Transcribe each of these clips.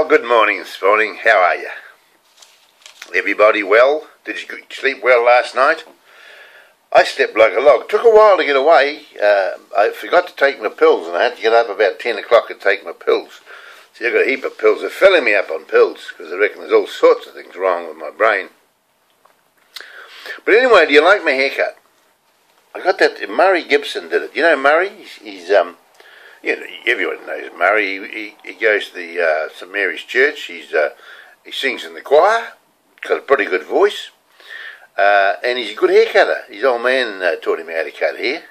Well, good morning this morning. How are you? Everybody well? Did you sleep well last night? I slept like a log. Took a while to get away. I forgot to take my pills, and I had to get up about 10 o'clock and take my pills. See, I've got a heap of pills. They're filling me up on pills because I reckon there's all sorts of things wrong with my brain. But anyway, do you like my haircut? I got that. Murray Gibson did it. You know Murray? He's everyone knows Murray. He goes to the St Mary's Church. He sings in the choir. Got a pretty good voice, and he's a good hair cutter. His old man taught him how to cut hair,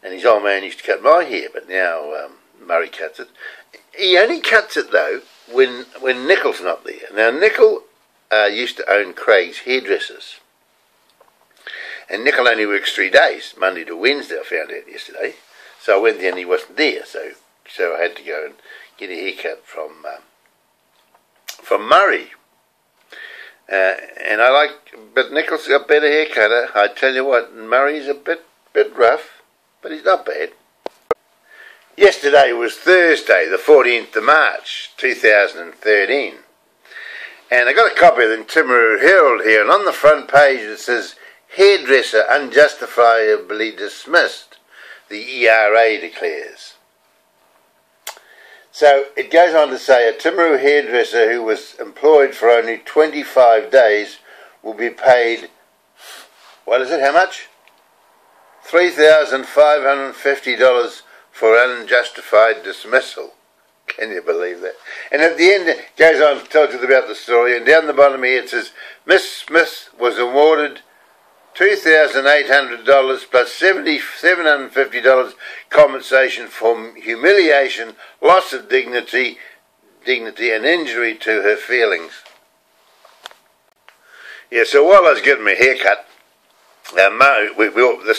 and his old man used to cut my hair, but now Murray cuts it. He only cuts it though when Nickel's not there. Now Nickel used to own Craig's Hairdressers, and Nickel only works 3 days, Monday to Wednesday. I found out yesterday. So I went there and he wasn't there, so I had to go and get a haircut from Murray. And but Nichol's a better hair cutter. I tell you what, Murray's a bit rough, but he's not bad. Yesterday was Thursday, the 14th of March, 2013. And I got a copy of the Timaru Herald here, and on the front page it says, "Hairdresser unjustifiably dismissed, the ERA declares." So it goes on to say a Timaru hairdresser who was employed for only 25 days will be paid, what is it, how much? $3,550 for unjustified dismissal. Can you believe that? And at the end it goes on to tell you about the story, and down the bottom here it says, Miss Smith was awarded $2,800 plus $750 compensation for humiliation, loss of dignity and injury to her feelings. Yeah, so while I was getting my hair cut, the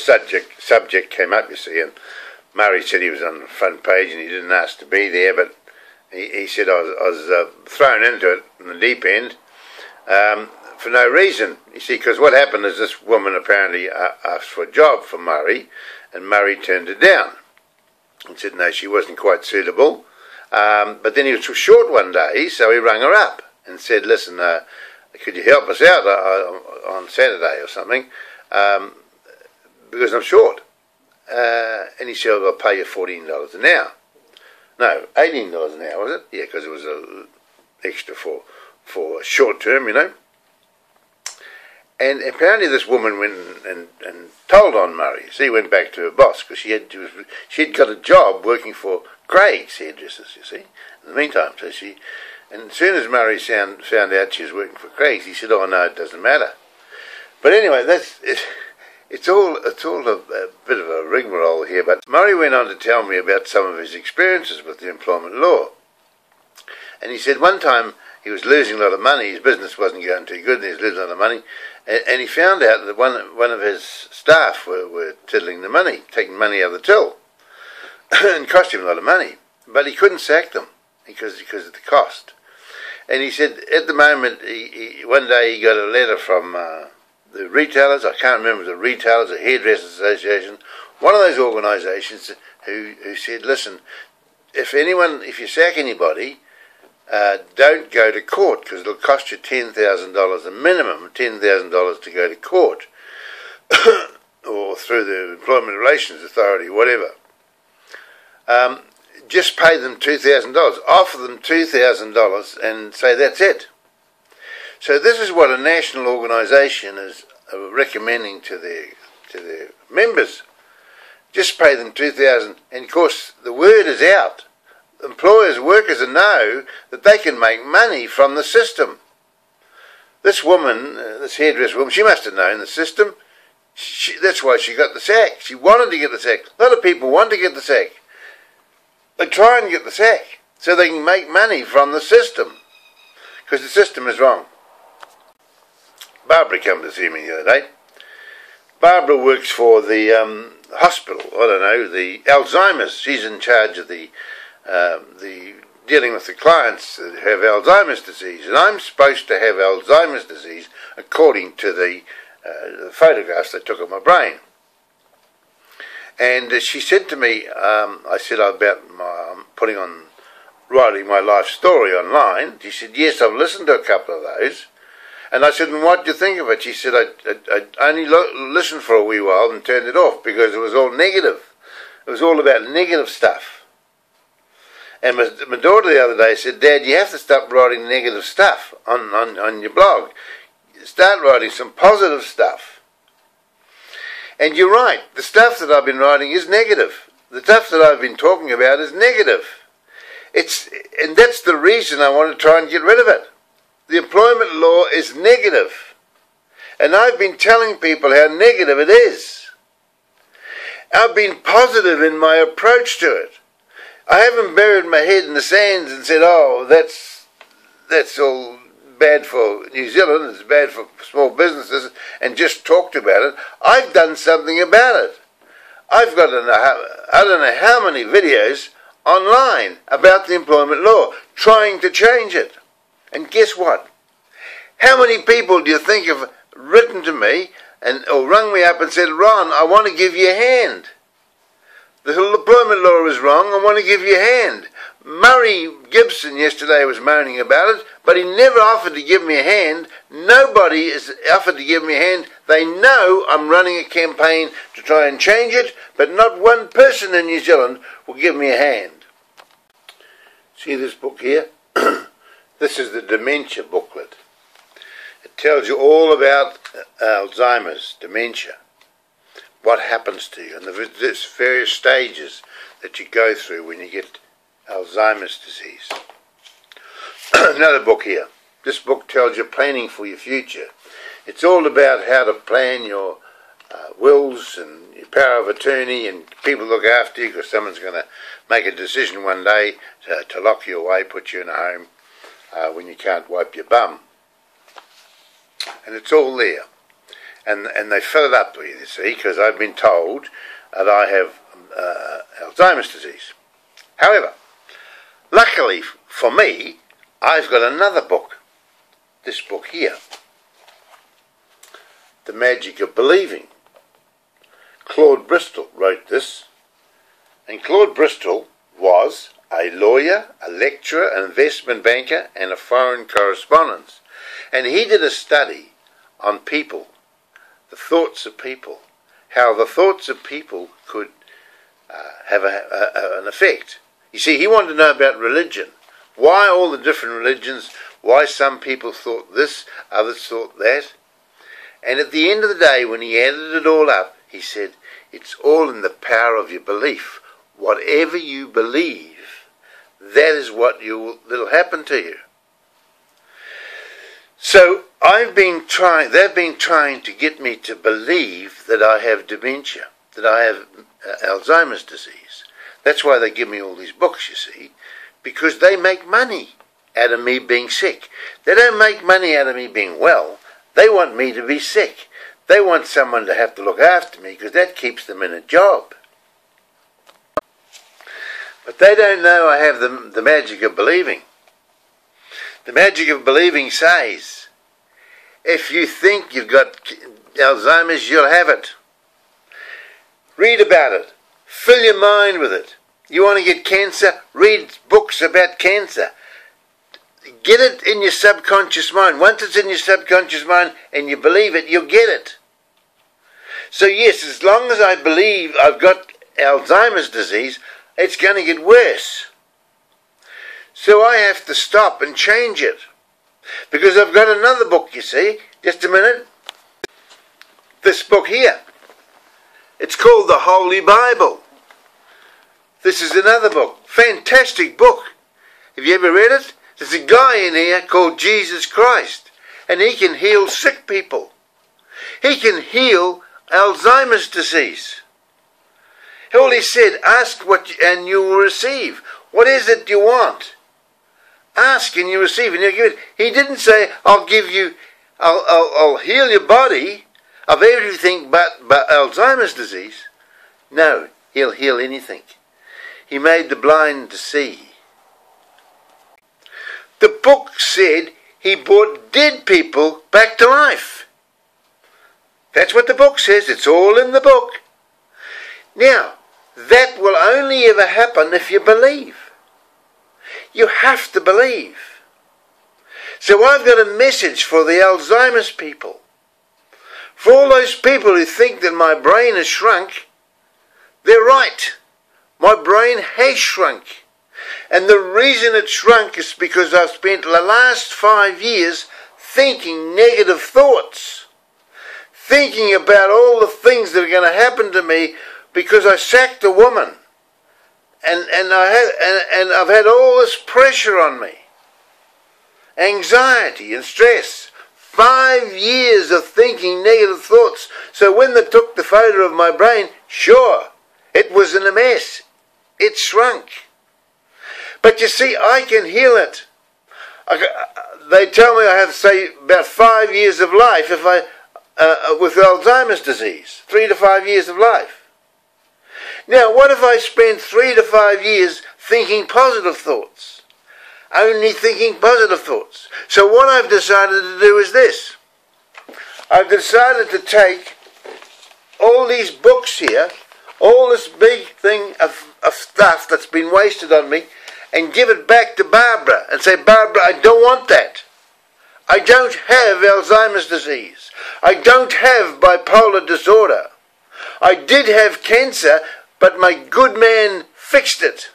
subject came up, you see, and Murray said he was on the front page and he didn't ask to be there, but he said I was thrown into it in the deep end. For no reason, you see, because what happened is this woman apparently asked for a job for Murray, and Murray turned it down and said no, she wasn't quite suitable. But then he was short one day, so he rang her up and said, "Listen, could you help us out on Saturday or something, because I'm short?" And he said, "I'll pay you $14 an hour." No, $18 an hour, was it? Yeah, because it was extra for short term, you know. And apparently this woman went and told on Murray. So he went back to her boss because she'd got a job working for Craig's Hairdressers, you see, in the meantime. So and as soon as Murray found out she was working for Craig's, he said, "Oh no, it doesn't matter." But anyway, it's all a bit of a rigmarole here. But Murray went on to tell me about some of his experiences with the employment law. And he said one time he was losing a lot of money. His business wasn't going too good, and he was losing a lot of money. And he found out that one of his staff were tiddling the money, taking money out of the till, and cost him a lot of money. But he couldn't sack them because of the cost. And he said at the moment, one day he got a letter from the retailers. I can't remember the retailers, the Hairdressers Association, one of those organisations who said, "Listen, if you sack anybody, don't go to court because it'll cost you $10,000, a minimum $10,000 to go to court or through the Employment Relations Authority, whatever. Just pay them $2,000, offer them $2,000 and say that's it." So this is what a national organisation is recommending to their members. Just pay them $2,000, and of course the word is out. Employers, workers know that they can make money from the system. This woman, this hairdresser woman, she must have known the system. That's why she got the sack. She wanted to get the sack. A lot of people want to get the sack. They try and get the sack so they can make money from the system because the system is wrong. Barbara came to see me the other day. Barbara works for the hospital, I don't know, the Alzheimer's. She's in charge of the dealing with the clients that have Alzheimer's disease, and I'm supposed to have Alzheimer's disease according to the photographs they took of my brain. And she said to me, I said about putting on writing my life story online. She said, yes, I've listened to a couple of those. And I said, and what do you think of it? She said, I only listened for a wee while and turned it off because it was all negative. It was all about negative stuff. And my daughter the other day said, Dad, you have to stop writing negative stuff on your blog. Start writing some positive stuff. And you're right, the stuff that I've been writing is negative. The stuff that I've been talking about is negative. And that's the reason I want to try and get rid of it. The employment law is negative. And I've been telling people how negative it is. I've been positive in my approach to it. I haven't buried my head in the sands and said, oh, that's all bad for New Zealand, it's bad for small businesses, and just talked about it. I've done something about it. I've got, I don't know how many videos online about the employment law, trying to change it. And guess what? How many people do you think have written to me or rung me up and said, Ron, I want to give you a hand. The employment law is wrong, I want to give you a hand. Murray Gibson yesterday was moaning about it, but he never offered to give me a hand. Nobody has offered to give me a hand. They know I'm running a campaign to try and change it, but not one person in New Zealand will give me a hand. See this book here? This is the dementia booklet. It tells you all about Alzheimer's, dementia, what happens to you, and the various stages that you go through when you get Alzheimer's disease. Another book here. This book tells you planning for your future. It's all about how to plan your wills and your power of attorney, and people look after you because someone's going to make a decision one day to lock you away, put you in a home when you can't wipe your bum. And it's all there. And they fill it up with you see, because I've been told that I have Alzheimer's disease. However, luckily for me, I've got another book. This book here. The Magic of Believing. Claude Bristol wrote this. And Claude Bristol was a lawyer, a lecturer, an investment banker, and a foreign correspondent. And he did a study on people, the thoughts of people, how the thoughts of people could have an effect. You see, he wanted to know about religion. Why all the different religions, why some people thought this, others thought that. And at the end of the day, when he added it all up, he said, it's all in the power of your belief. Whatever you believe, that is what that'll happen to you. So they've been trying to get me to believe that I have dementia, that I have Alzheimer's disease. That's why they give me all these books, you see, because they make money out of me being sick. They don't make money out of me being well. They want me to be sick. They want someone to have to look after me because that keeps them in a job. But they don't know I have the magic of believing. The magic of believing says, if you think you've got Alzheimer's, you'll have it. Read about it. Fill your mind with it. You want to get cancer? Read books about cancer. Get it in your subconscious mind. Once it's in your subconscious mind and you believe it, you'll get it. So yes, as long as I believe I've got Alzheimer's disease, it's going to get worse. So I have to stop and change it. Because I've got another book, you see. Just a minute. This book here. It's called the Holy Bible. This is another book. Fantastic book. Have you ever read it? There's a guy in here called Jesus Christ. And he can heal sick people. He can heal Alzheimer's disease. All he said, ask and you will receive. What is it you want? Ask and you receive, and you'll give it. He didn't say, I'll heal your body of everything but Alzheimer's disease. No, he'll heal anything. He made the blind to see. The book said he brought dead people back to life. That's what the book says. It's all in the book. Now, that will only ever happen if you believe. You have to believe. So I've got a message for the Alzheimer's people. For all those people who think that my brain has shrunk, they're right. My brain has shrunk. And the reason it shrunk is because I've spent the last 5 years thinking negative thoughts. Thinking about all the things that are going to happen to me because I sacked a woman. And I've had all this pressure on me. Anxiety and stress. 5 years of thinking negative thoughts. So when they took the photo of my brain, sure, it was in a mess. It shrunk. But you see, I can heal it. They tell me I have, say, about 5 years of life if with Alzheimer's disease. 3 to 5 years of life. Now, what if I spend 3 to 5 years thinking positive thoughts? Only thinking positive thoughts. So what I've decided to do is this. I've decided to take all these books here, all this big thing of stuff that's been wasted on me, and give it back to Barbara and say, Barbara, I don't want that. I don't have Alzheimer's disease. I don't have bipolar disorder. I did have cancer, but my good man fixed it.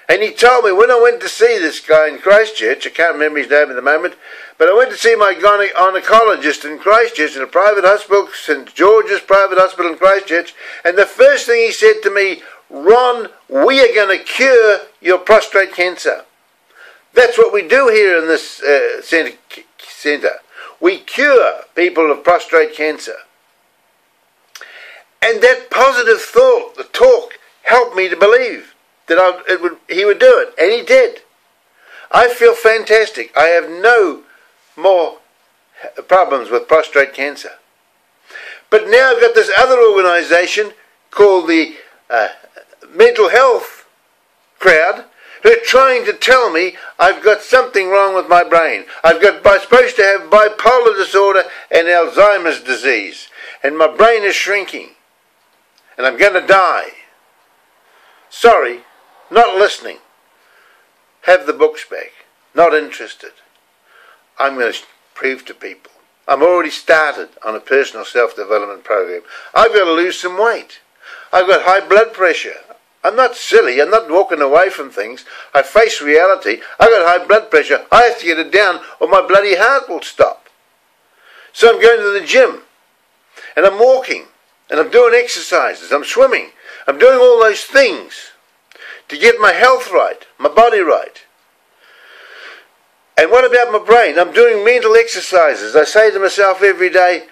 And he told me, when I went to see this guy in Christchurch, I can't remember his name at the moment, but I went to see my gynecologist in Christchurch in a private hospital, St George's Private Hospital in Christchurch, and the first thing he said to me, Ron, we are going to cure your prostate cancer. That's what we do here in this centre. We cure people of prostate cancer. And that positive thought, the talk, helped me to believe that he would do it. And he did. I feel fantastic. I have no more problems with prostate cancer. But now I've got this other organisation called the mental health crowd who are trying to tell me I've got something wrong with my brain. I'm supposed to have bipolar disorder and Alzheimer's disease. And my brain is shrinking. And I'm going to die. Sorry, not listening. Have the books back. Not interested. I'm going to prove to people. I'm already started on a personal self-development program. I've got to lose some weight. I've got high blood pressure. I'm not silly. I'm not walking away from things. I face reality. I've got high blood pressure. I have to get it down or my bloody heart will stop. So I'm going to the gym. And I'm walking. And I'm doing exercises. I'm swimming. I'm doing all those things to get my health right, my body right. And what about my brain? I'm doing mental exercises. I say to myself every day,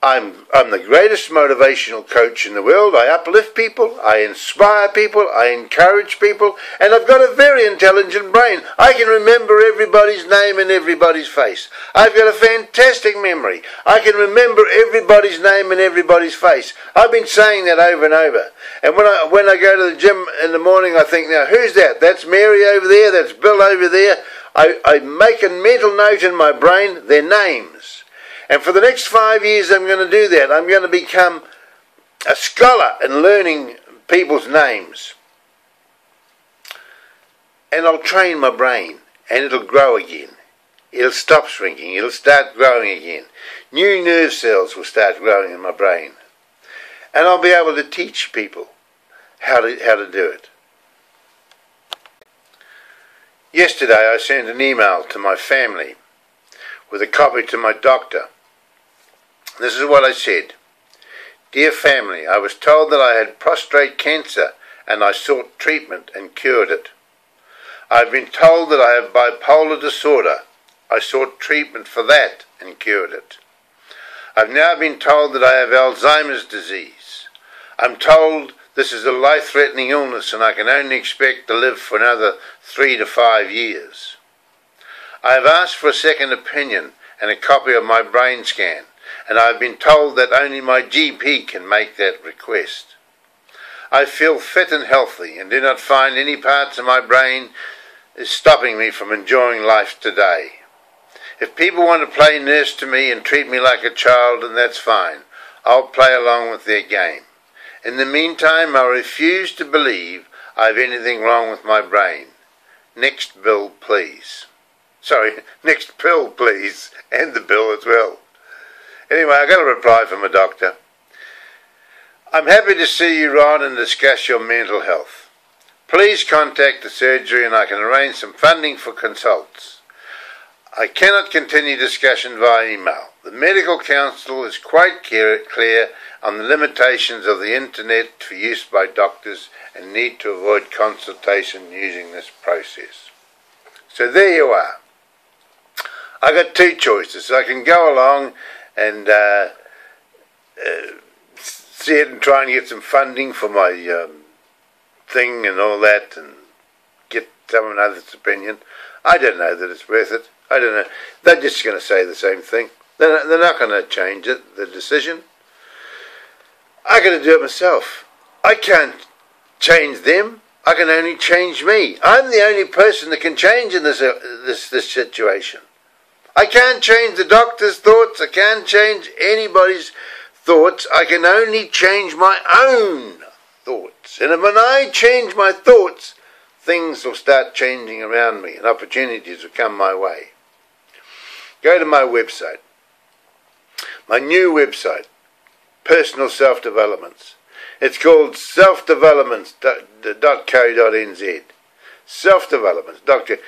I'm the greatest motivational coach in the world. I uplift people, I inspire people, I encourage people, and I've got a very intelligent brain. I can remember everybody's name and everybody's face. I've got a fantastic memory. I can remember everybody's name and everybody's face. I've been saying that over and over. And when I go to the gym in the morning, I think, now, who's that? That's Mary over there, that's Bill over there. I make a mental note in my brain, their names. And for the next 5 years I'm going to do that. I'm going to become a scholar in learning people's names. And I'll train my brain and it'll grow again. It'll stop shrinking. It'll start growing again. New nerve cells will start growing in my brain. And I'll be able to teach people how to do it. Yesterday I sent an email to my family with a copy to my doctor. This is what I said. Dear family, I was told that I had prostate cancer and I sought treatment and cured it. I've been told that I have bipolar disorder. I sought treatment for that and cured it. I've now been told that I have Alzheimer's disease. I'm told this is a life-threatening illness and I can only expect to live for another 3 to 5 years. I have asked for a second opinion and a copy of my brain scan, and I have been told that only my GP can make that request. I feel fit and healthy and do not find any parts of my brain is stopping me from enjoying life today. If people want to play nurse to me and treat me like a child, then that's fine. I'll play along with their game. In the meantime, I refuse to believe I have anything wrong with my brain. next bill please. Sorry, next pill please, and the bill as well. Anyway, I got a reply from a doctor. I'm happy to see you, Ron, and discuss your mental health. Please contact the surgery and I can arrange some funding for consults. I cannot continue discussion via email. The medical council is quite clear on the limitations of the internet for use by doctors and need to avoid consultation using this process. So there you are. I got two choices. I can go along and see it and try and get some funding for my thing and all that and get someone else's opinion. I don't know that it's worth it. I don't know. They're just going to say the same thing. They're not going to change it, the decision. I got to do it myself. I can't change them. I can only change me. I'm the only person that can change in this situation. I can't change the doctor's thoughts. I can't change anybody's thoughts. I can only change my own thoughts. And when I change my thoughts, things will start changing around me and opportunities will come my way. Go to my website. My new website, Personal Self-Developments. It's called selfdevelopments.co.nz. Self-developments. Doctor,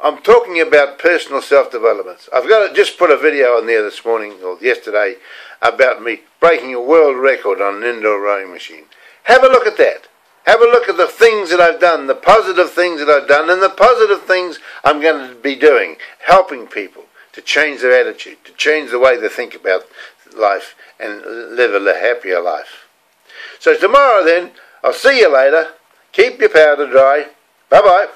I'm talking about personal self-developments. I've just put a video on there this morning or yesterday about me breaking a world record on an indoor rowing machine. Have a look at that. Have a look at the things that I've done, the positive things that I've done, and the positive things I'm going to be doing, helping people to change their attitude, to change the way they think about life and live a happier life. So tomorrow then, I'll see you later. Keep your powder dry. Bye-bye.